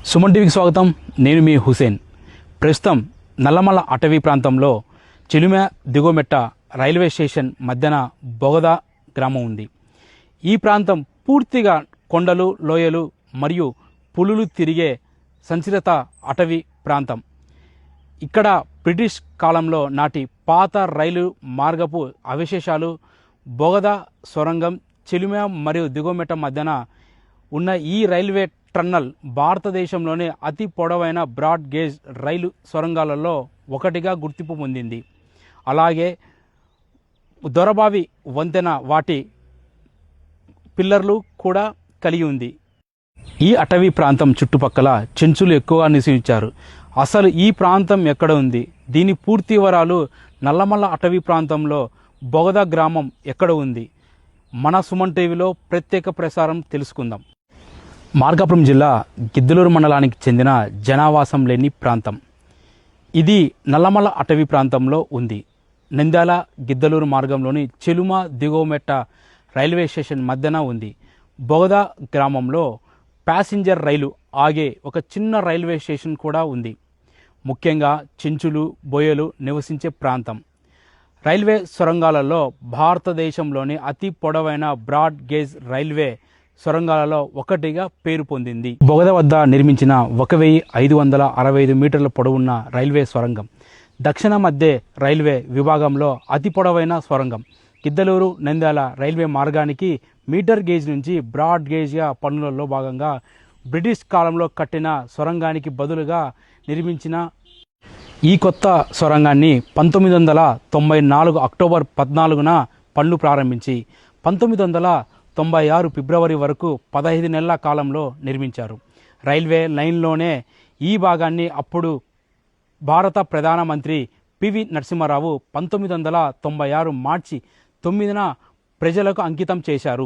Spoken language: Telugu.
సుమన్ టీవీకి స్వాగతం. నేను మీ హుసేన్. ప్రస్తుతం నల్లమల అటవీ ప్రాంతంలో చిలుమ దిగుమెట్ట రైల్వే స్టేషన్ మధ్యన బొగద గ్రామం ఉంది. ఈ ప్రాంతం పూర్తిగా కొండలు, లోయలు మరియు పులులు తిరిగే సంచరిత అటవీ ప్రాంతం. ఇక్కడ బ్రిటిష్ కాలంలో నాటి పాత రైలు మార్గపు అవశేషాలు, బొగద సొరంగం, చిలుమ మరియు దిగుమెట్ట మధ్యన ఉన్న ఈ రైల్వే టన్నల్ భారతదేశంలోనే అతి పొడవైన బ్రాడ్ గేజ్ రైలు సొరంగాలలో ఒకటిగా గుర్తింపు పొందింది. అలాగే దొరబావి వంతెన వాటి పిల్లర్లు కూడా కలిగి ఉంది. ఈ అటవీ ప్రాంతం చుట్టుపక్కల చెంచులు ఎక్కువగా నివసించారు. అసలు ఈ ప్రాంతం ఎక్కడ ఉంది, దీని పూర్తి వివరాలు, నల్లమల్ల అటవీ ప్రాంతంలో బొగద గ్రామం ఎక్కడ ఉంది, మన సుమన్ టీవీలో ప్రత్యేక ప్రసారం తెలుసుకుందాం. మార్కాపురం జిల్లా గిద్దలూరు మండలానికి చెందిన జనావాసం లేని ప్రాంతం. ఇది నల్లమల అటవీ ప్రాంతంలో ఉంది. నంద్యాల గిద్దలూరు మార్గంలోని చిలుమ దిగుమెట్ట రైల్వే స్టేషన్ మధ్యన ఉంది. బొగద గ్రామంలో ప్యాసింజర్ రైలు ఆగే ఒక చిన్న రైల్వే స్టేషన్ కూడా ఉంది. ముఖ్యంగా చెంచులు, బొయ్యలు నివసించే ప్రాంతం. రైల్వే సొరంగాలలో భారతదేశంలోని అతి పొడవైన బ్రాడ్ గేజ్ రైల్వే సొరంగాలలో ఒకటిగా పేరు పొందింది. బొగద వద్ద నిర్మించిన 1565 మీటర్ల పొడవున్న రైల్వే సొరంగం దక్షిణ మధ్య రైల్వే విభాగంలో అతి పొడవైన సొరంగం. గిద్దలూరు నంద్యాల రైల్వే మార్గానికి మీటర్ గేజ్ నుంచి బ్రాడ్ గేజ్గా పనులలో భాగంగా బ్రిటిష్ కాలంలో కట్టిన సొరంగానికి బదులుగా నిర్మించిన ఈ కొత్త సొరంగాన్ని 1994 అక్టోబర్ 14న పనులు ప్రారంభించి 1996 ఫిబ్రవరి వరకు 15 నెలల కాలంలో నిర్మించారు. రైల్వే లైన్లోనే ఈ భాగాన్ని అప్పుడు భారత ప్రధానమంత్రి పివి నరసింహారావు 1996 మార్చి 9న ప్రజలకు అంకితం చేశారు.